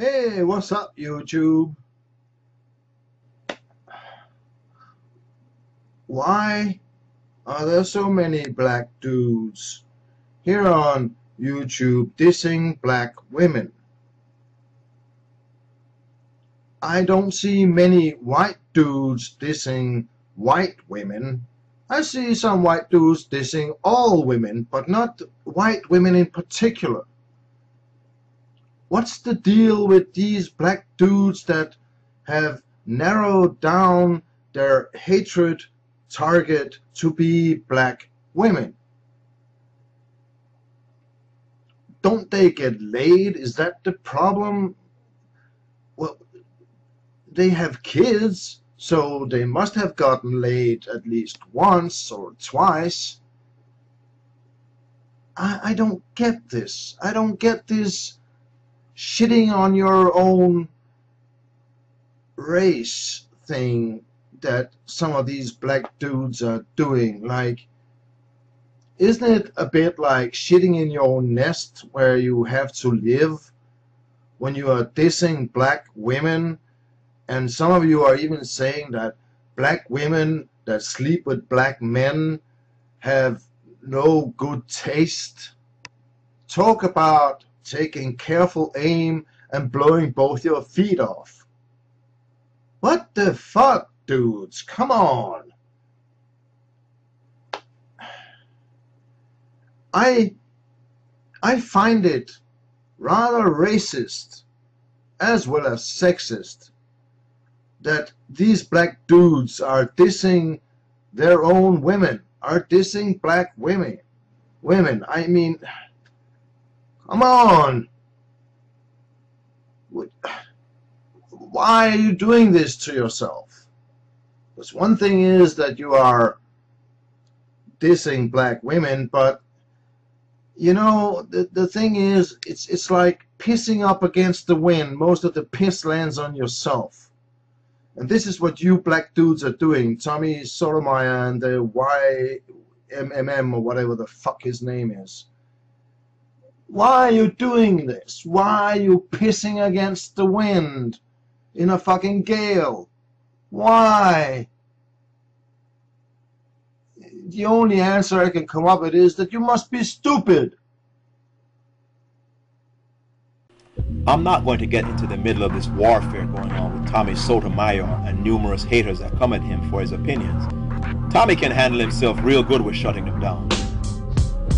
Hey, what's up, YouTube? Why are there so many black dudes here on YouTube dissing black women? I don't see many white dudes dissing white women. I see some white dudes dissing all women, but not white women in particular. What's the deal with these black dudes that have narrowed down their hatred target to be black women? Don't they get laid? Is that the problem? Well, they have kids, so they must have gotten laid at least once or twice. I don't get this. I don't get this shitting on your own race thing that some of these black dudes are doing. Like, isn't it a bit like shitting in your own nest where you have to live when you are dissing black women? And some of you are even saying that black women that sleep with black men have no good taste. Talk about taking careful aim and blowing both your feet off. What the fuck, dudes? Come on. I find it rather racist as well as sexist that these black dudes are dissing their own women, are dissing black women. I mean, come on. Why are you doing this to yourself? Because one thing is that you are dissing black women, but you know, the thing is, it's like pissing up against the wind. Most of the piss lands on yourself. And this is what you black dudes are doing. Tommy Sotomayor and the YMMM or whatever the fuck his name is. Why are you doing this? Why are you pissing against the wind in a fucking gale? Why? The only answer I can come up with is that you must be stupid. I'm not going to get into the middle of this warfare going on with Tommy Sotomayor and numerous haters that come at him for his opinions. Tommy can handle himself real good with shutting them down.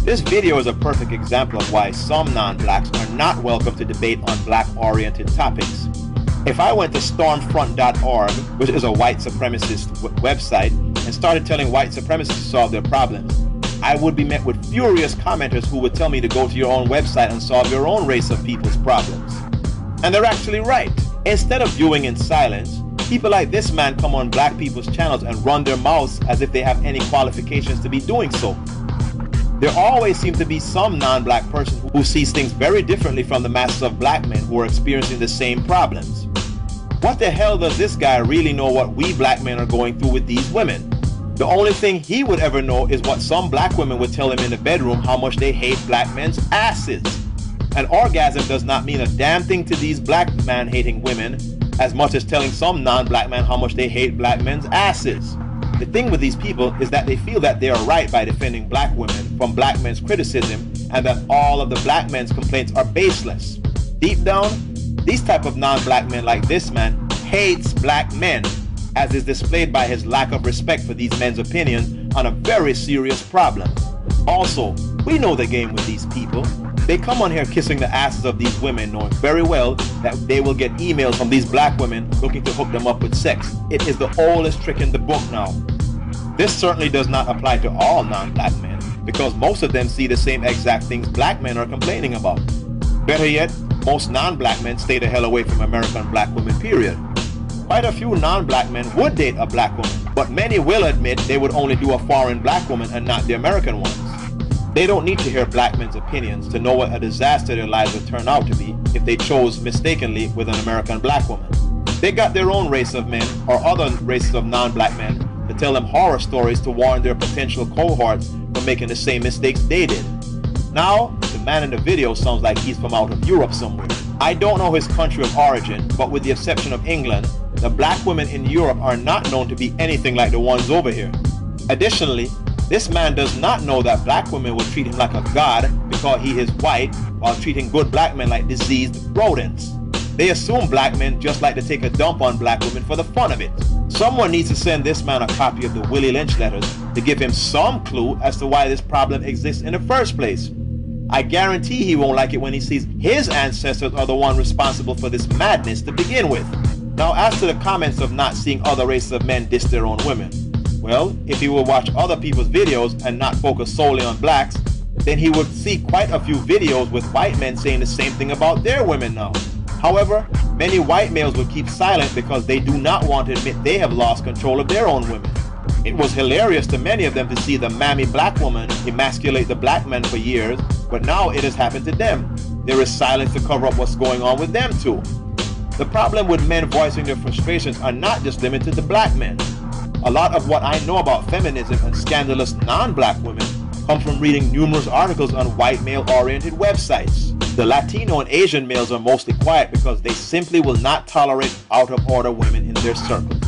This video is a perfect example of why some non-blacks are not welcome to debate on black-oriented topics. If I went to stormfront.org, which is a white supremacist website, and started telling white supremacists to solve their problems, I would be met with furious commenters who would tell me to go to your own website and solve your own race of people's problems. And they're actually right. Instead of viewing in silence, people like this man come on black people's channels and run their mouths as if they have any qualifications to be doing so. There always seems to be some non-black person who sees things very differently from the masses of black men who are experiencing the same problems. What the hell does this guy really know what we black men are going through with these women? The only thing he would ever know is what some black women would tell him in the bedroom, how much they hate black men's asses. An orgasm does not mean a damn thing to these black man-hating women as much as telling some non-black men how much they hate black men's asses. The thing with these people is that they feel that they are right by defending black women from black men's criticism and that all of the black men's complaints are baseless. Deep down, these type of non-black men like this man hates black men, as is displayed by his lack of respect for these men's opinions on a very serious problem. Also, we know the game with these people. They come on here kissing the asses of these women, knowing very well that they will get emails from these black women looking to hook them up with sex. It is the oldest trick in the book now. This certainly does not apply to all non-black men, because most of them see the same exact things black men are complaining about. Better yet, most non-black men stay the hell away from American black women, period. Quite a few non-black men would date a black woman, but many will admit they would only do a foreign black woman and not the American ones. They don't need to hear black men's opinions to know what a disaster their lives would turn out to be if they chose mistakenly with an American black woman. They got their own race of men or other races of non-black men to tell them horror stories to warn their potential cohorts from making the same mistakes they did. Now, the man in the video sounds like he's from out of Europe somewhere. I don't know his country of origin, but with the exception of England, the black women in Europe are not known to be anything like the ones over here. Additionally, this man does not know that black women will treat him like a god because he is white, while treating good black men like diseased rodents. They assume black men just like to take a dump on black women for the fun of it. Someone needs to send this man a copy of the Willie Lynch letters to give him some clue as to why this problem exists in the first place. I guarantee he won't like it when he sees his ancestors are the one responsible for this madness to begin with. Now, as to the comments of not seeing other races of men diss their own women, well, if he would watch other people's videos and not focus solely on blacks, then he would see quite a few videos with white men saying the same thing about their women now. However, many white males would keep silent because they do not want to admit they have lost control of their own women. It was hilarious to many of them to see the mammy black woman emasculate the black men for years, but now it has happened to them. There is silence to cover up what's going on with them too. The problem with men voicing their frustrations are not just limited to black men. A lot of what I know about feminism and scandalous non-black women come from reading numerous articles on white male-oriented websites. The Latino and Asian males are mostly quiet because they simply will not tolerate out-of-order women in their circles.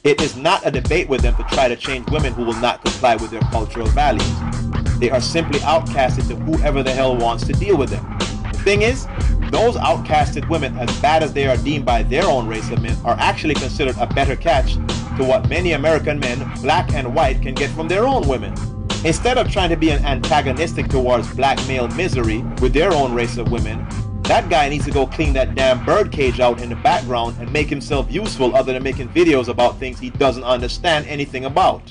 It is not a debate with them to try to change women who will not comply with their cultural values. They are simply outcasted to whoever the hell wants to deal with them. The thing is, those outcasted women, as bad as they are deemed by their own race of men, are actually considered a better catch to what many American men, black and white, can get from their own women. Instead of trying to be an antagonistic towards black male misery with their own race of women, that guy needs to go clean that damn birdcage out in the background and make himself useful other than making videos about things he doesn't understand anything about.